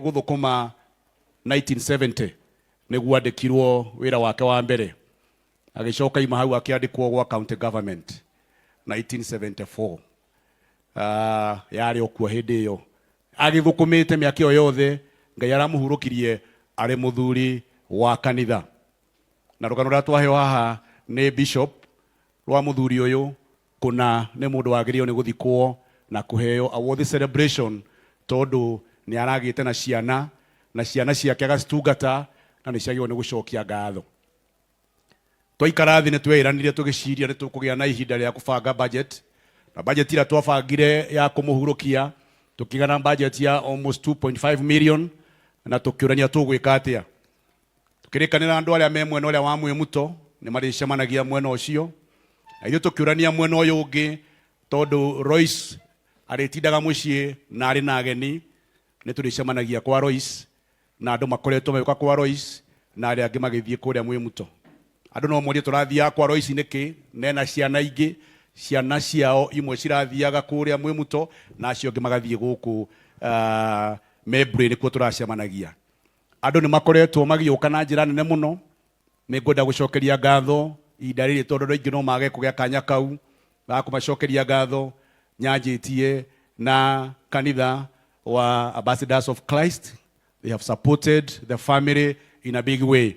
guthukuma 1970 niguo andikirwo wira wake wa mbere, agicoka ima hau akiandikwo gwa county government 1974. Yari okuo hindi iyo agithukumite miaka iyo yothe, Ngai aramuhurukirie ari muthuri wa kanitha. Na rugano rwa twaheo haha ni bishop rwa muthuri uyu kuna ni mundu wagirio ni guthikwo na kuheo award celebration tondu ni aragite na ciana ciake agacitungata na ni ciagirwo ni gucokia ngatho. Twaikara thi ni tweranire tugiciria ni tukugia na ihinda ria kubanga budget, na budget ira twabangire ya kumuhurukia tukigana budget ya almost 2.5 million na tukiurania tugwika atia. Tukirikanira andu aria me mwena uria wa Mwimuto ni maricemanagia mwena ucio, na ithu tukiurania mwena uyu ungi tondu Royce aritindaga mucii na ari na ageni, ni turicemanagia kwa Royce na andu makoretwo magika kwa Royce na ari angi magithie kuria Mwimuto. Andu no morie turathia kwa Royce niki nena ciana ingi, ciana ciao imwe cirathiaga kuria Mwimuto na acio angi magathie guku Mebre ni kuo turacemanagia. Andu ni makoretwo magiuka na njira nene muno, ni ngwenda gucokeria ngatho ihinda riri tondu aingi no mage kugia kanya kau ga kumacokeria ngatho nyanjitie na kanitha wa Ambassadors of Christ. They have supported the family in a big way,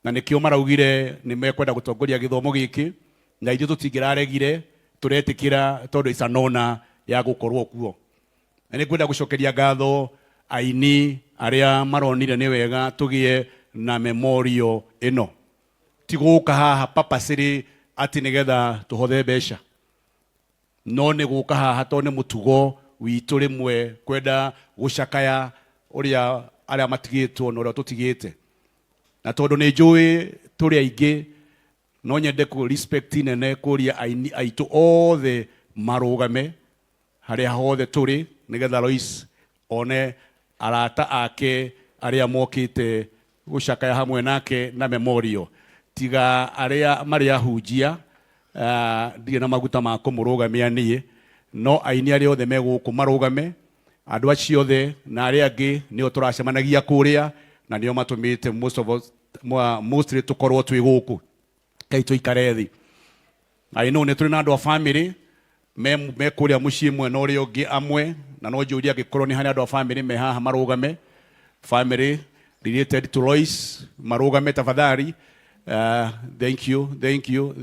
na nikio maraugire ni mekwenda gutongoria githomo giki, na ithu tutingiraregire turetikira tondu icanona ya gukorwo kuo. Na ni ngwenda gucokeria ngatho aini aria maronire ni wega tugie na memorial ino, tiguka haha papaciri ati nigetha tuhothe mbeca, no ni guka haha tondu ni mutugo witu rimwe kwenda gucakaya uria aria matigitwo na uria tutigite. Na tondu ni njui turi aingi no nyende ku respect nene kuria aini aitu othe marugame haria hothe turi nigetha Royce one arata ake aria mokite gucakaya hamwe nake na memorial, tiga aria mari ahunjia ndirĩ na maguta ma kumurugamia nie, no aini aria othe meguku marugame, andu acio othe na aria angi nio turacemanagia kuria na nio matumite mostly tukorwo twi guku kai tuikare thi. I know ni turi na andu a family me kuria mucii mwena uria ungi amwe, na no njuria gikorwo ni hari andu a family me haha marugame, family related to Royce marugame tafadhali. Thank you.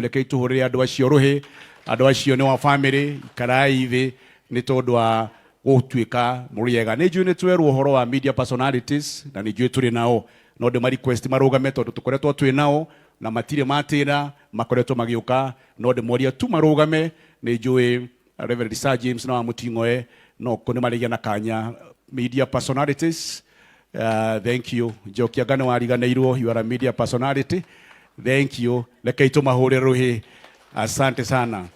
Rekei tuhurire andu acio ruhi, andu acio ni wa family, karai thi ni tondu wa gutuika muriega. Ni njui ni twerwo uhoro wa media personalities na ni njui turi nao, no de request marugame tondu tukoretwo twi nao na matire matira makoretwo magiuka, no de moria tu marugame. Ni njui Reverend Sir James na Mutingoe no kone marigia na kanya media personalities. Thank you. Jokia gano wariganeirwo, you are a media personality. Thank you. Rekei tumahore ruhi. Asante sana.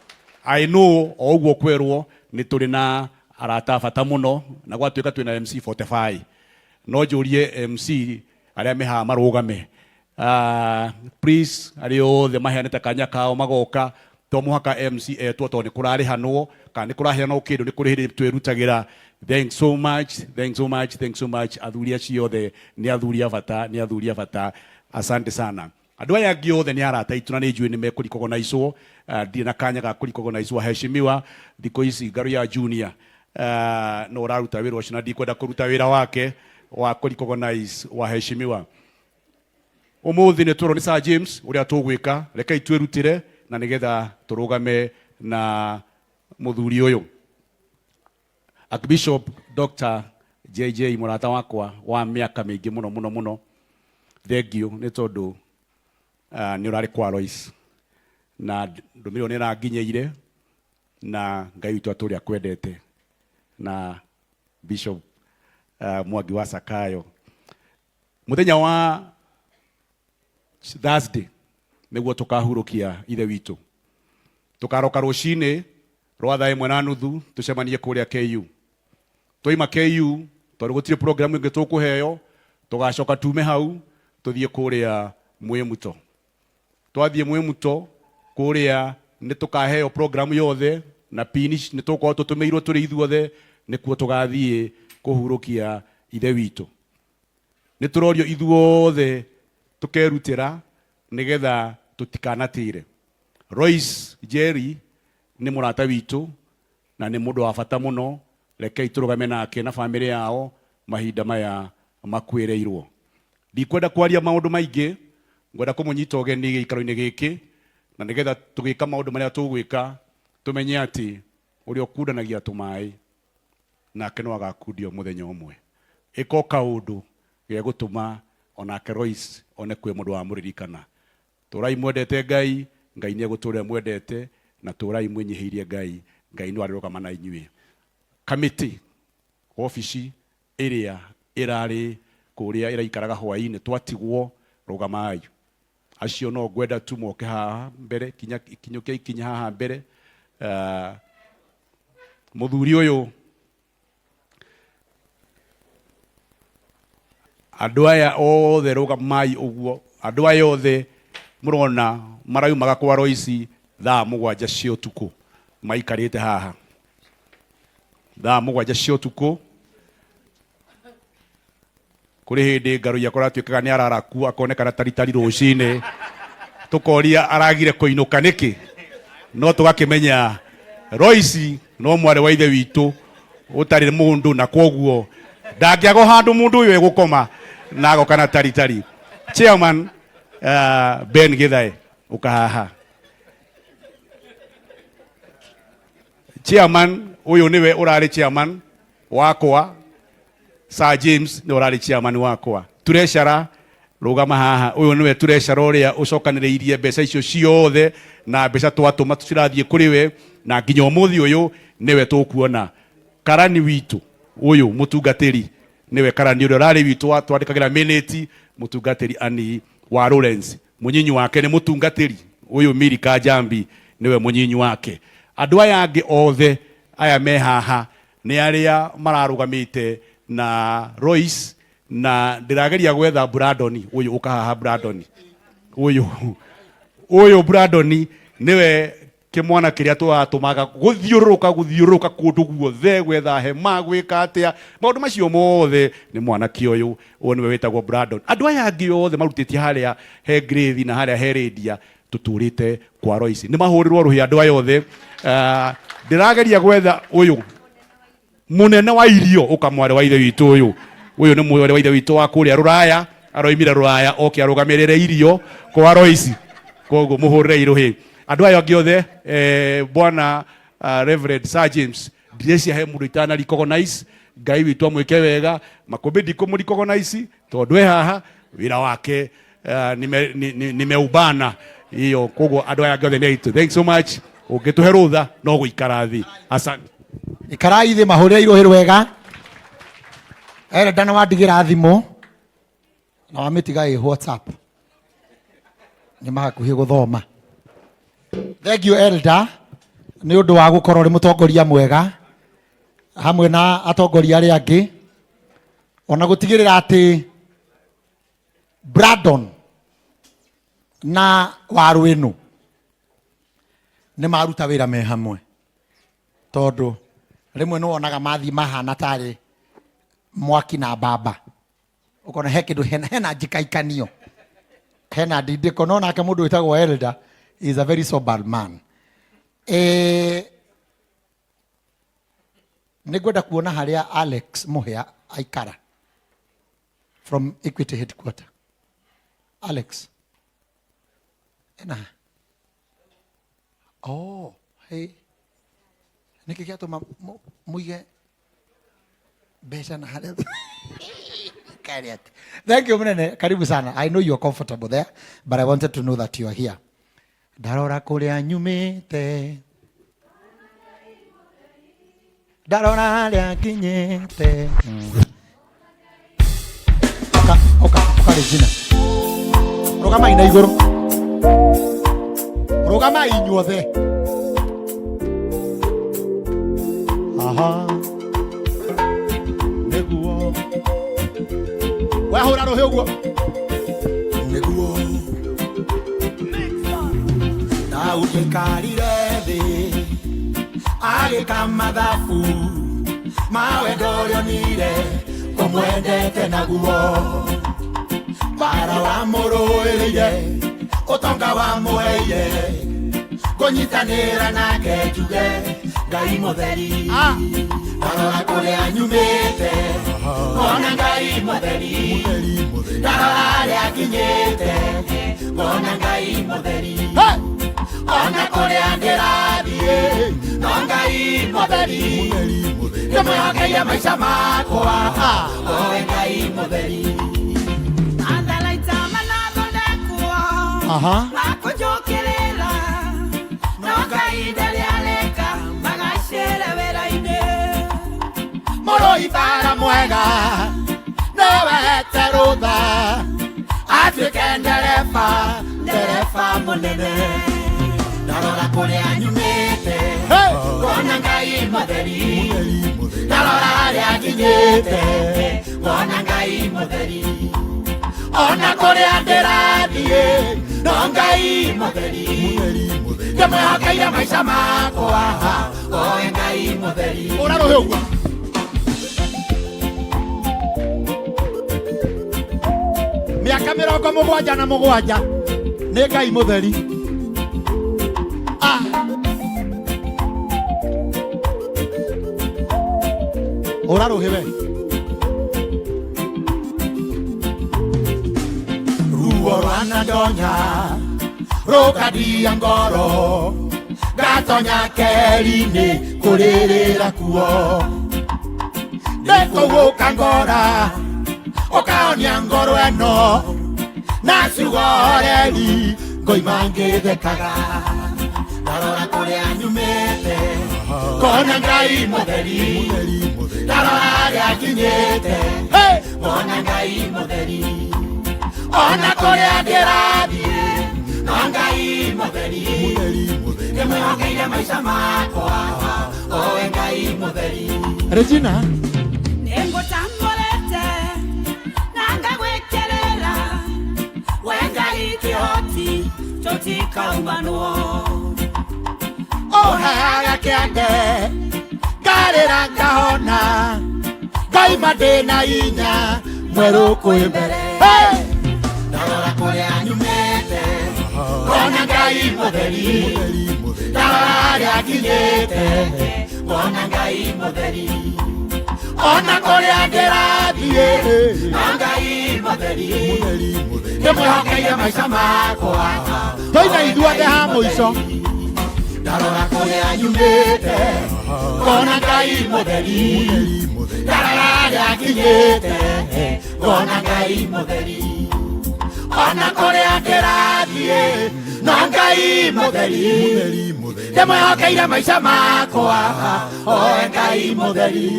I know ogwo kwerwo ni turi na arata bata muno na gwatuika twina MC 45. No njurie MC aria meha marugame. Please ario the maheanete kanya kao magoka to muhaka MC etwo to ni kurarihanwo kana ni kuraheanwo kindu ni kurihiri twirutagira. Thanks so much. Athuri acio othe ni athuri abata. Asante sana. Andu aya angi othe ni arata itu na ni njui ni mekurikogonaicwo, ndi na kanya ga kurikogonaicwo heshimiwa thiko ici ngaru ya junior no uraruta wira ucio na ndikwenda kuruta wira wake wa kurikogonize wa heshimiwa. Umuthi ni turo ni Sir James uria tugwika, rekei twirutire na nigetha turugame na muthuri uyu. Archbishop Dr. JJ murata wakwa wa miaka mingi muno. Thank you ni tondu ni urari kwa Royce na ndumiro ni ranginyeire na Ngai witu aturi akwendete na Bishop Mwangi wa Sakayo. Muthenya wa Thursday niguo tukahurukia ithe witu, tukaroka rucini rwa thaa 1:30 tucemanie kuria KU. Toima KU tondu gutire program ingi tukuheo, tugacoka tume hau tuthie kuria Mwimuto. Twathie Mwimuto kuria ni tukaheo program yothe na finish ni tukorwo tutumeirwo turi ithuothe nikuo tugathie kuhurukia ithe witu. Ni turorio ithuothe tukerutira nigetha tutikanatire. Royce Njeri ni murata witu na ni mundu wa bata muno. Rekei turugame nake na family yao mahinda maya makwireirwo. Ndikwenda kwaria maundu maingi, ngwenda kumunyita ugeni gikaro-ini giki na nigetha tugika maundu maria tugwika tumenye ati uri okundanagia tumai nake no agakundio muthenya umwe. Iko kaundu ge gutuma onake Royce one kwi mundu wa muririkana. Turai mwendete Ngai, Ngai ni eguture mwendete, na turai mwinyihirie Ngai, Ngai ni arirukama na inyui. Committee ofici iria irari kuria iraikaraga hwaini twatigwo rugamai. Acio no ngwenda tu moke haha mbere kinya haha mbere. Muthuri uyu andu aya othe rugamai uguo, andu aya othe murona maraumaga kwa Royce thaa 7 cia utuku maikarite haha thaa 7 cia utuku. Kuri hindi ngaru yakora tuikaga ni araraku akonekana taritari rucine tukoria aragire kuinuka niki, no tugakimenya Royce no mware wa ithe witu utari mundu, na koguo ndangiago handu mundu uyu egukoma nago kana taritari. Chairman Ben Githae ukahaha. Chairman uyu niwe urari chairman wakwa, Sir James ni urari chairman wakwa. Treasurer rugama haha, uyu niwe treasurer uria ucokaniriirie mbeca icio ciothe na mbeca twatuma tucirathie kuri we, na nginya umuthi uyu niwe tukuona. Karani witu uyu mutungatiri niwe karani uria urari witu twandikagira minute, mutungatiri ani wa Lawrence. Munyinyi wake ni mutungatiri uyu Mirika Jambi niwe munyinyi wake. Andu aya angi othe aya me haha ni aria mararugamite na Royce, na ndirageria gwetha Brandon uyu ukahaha. Brandon uyu Brandon niwe kimwana kiria twatumaga guthiuruka kundu guothe gwetha hema gwika atia maundu macio mothe ni mwana kioyu uyu niwe witagwo Brandon. Andu aya angi othe marutitie haria he Grace na haria he Lydia tuturite kwa Royce ni mahurirwo ruhi. Andu aya othe ndirageria gwetha uyu munene wa irio ukamware wa ithe witu uyu ni mware wa ithe witu wa kuria Ruraya, aroimire Ruraya oke arugamirire irio kwa Royce, koguo muhurire iruhi. Andu aya angi othe bwana Reverend Sir James ndirecia he mundu itana recognize. Ngai witu amwike wega, makombe ndiko recognize tondu haha wira wake nimeubana hiyo. Koguo andu aya angi othe ni itu. Thanks so much. Ungituhe rutha no guikara thi. Asante. Ikarai thi mahurire iruhi wega. Elda na wadigira thimu na wamitiga i WhatsApp ni mahakuhi guthoma. Thank you Elda ni undu wa gukorwo ri mutongoria mwega hamwe na atongoria aria angi, ona gutigirira ati Brandon na waru inu ni maruta wira me hamwe, tondu rimwe no onaga mathi mahana tari mwaki na baba, ukona he kindu hena njikaikanio, hena ndindiko. No nake mundu witagwo Elda is a very sober man. Nigwenda kuona haria Alex Muhia aikara from Equity headquarter. Alex ena hey niki kiatu muige besha na haria. Thank you mnene, karibu sana. I know you are comfortable there, but I wanted to know that you are here. Darora kuria nyumite, darora ria kinyete. Oka Regina. Rugama ina iguru. Rugama inyuothe. Aha. Neguo. Wahora roho uguo. Neguo. Na ukikarire thi. Agika mathabu. mawe ndorio nire kumwendete naguo bara wa muruirire utonga wa muheire kunyitanira nake tuge Ngai mutheri ndarora kuria nyumite ona Ngai mutheri ndarora aria kinyite ona Ngai mutheri ona kuria ndirathie no Ngai mutheri ndimwihokeire maica makwa owe Ngai mutheri makujukirira no Ngai ndarialeka magacira wira-ini Moroi bara mwega newete rutha atuike ndereba munene ndarora kuria nyumite wona Ngai mutheri ndarora aria nginyite wona Ngai mutheri ona kuria ndirathie no Ngai mutheri ndimwihokeire maica makwa owe Ngai mutheri uraruhe uguo miaka 77 nĩ Ngai mutheri uraruhe we ruo rwanandonya rukadia ngoro ngatonya keri-inĩ kũrĩrĩra kuo ndĩkũgũka ngora ũkaonia ngoro ĩno na cugoreri ngoima ngĩthekaga ndarora kũrĩa nyumĩte kona Ngai mutheri ndarora arĩa nginyĩte wona Ngai mutheri ona kuria ndirathie no Ngai mutheri ndimwihokeire maica makwa owe Ngai mutheri Regina ningutambũrĩte na ngagwĩkĩrĩra we Ngai kĩhoti tũtikaumanwo oheaga kĩande ngarĩra ngahona ngaima ndĩna hinya mwerũ kwĩ mbere ndarora kuria nyumite wona Ngai mutheri ndarora aria nginyite wona Ngai mutheri ona kuria ndirathie no Ngai mutheri ndimwihokeire maica makwa toina ithuothe ha mũico ndarora kuria nyumite wona Ngai mutheri ndarora aria nginyite wona Ngai mutheri ona kuria ndirathie no Ngai mutheri ndimwihokeire maica makwa owe Ngai mutheri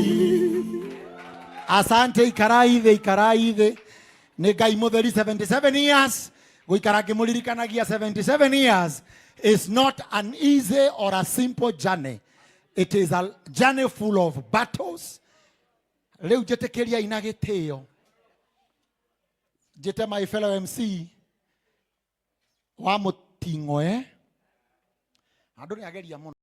asante ikarai thĩ nĩ Ngai mutheri 77 years guikara ngĩmũririkanagia 77 years is not an easy or a simple journey. It is a journey full of battles. Rĩu njĩtĩkĩria ina gĩtĩo njĩte my fellow MC wa mũting'oe andũ nĩ ageria mũno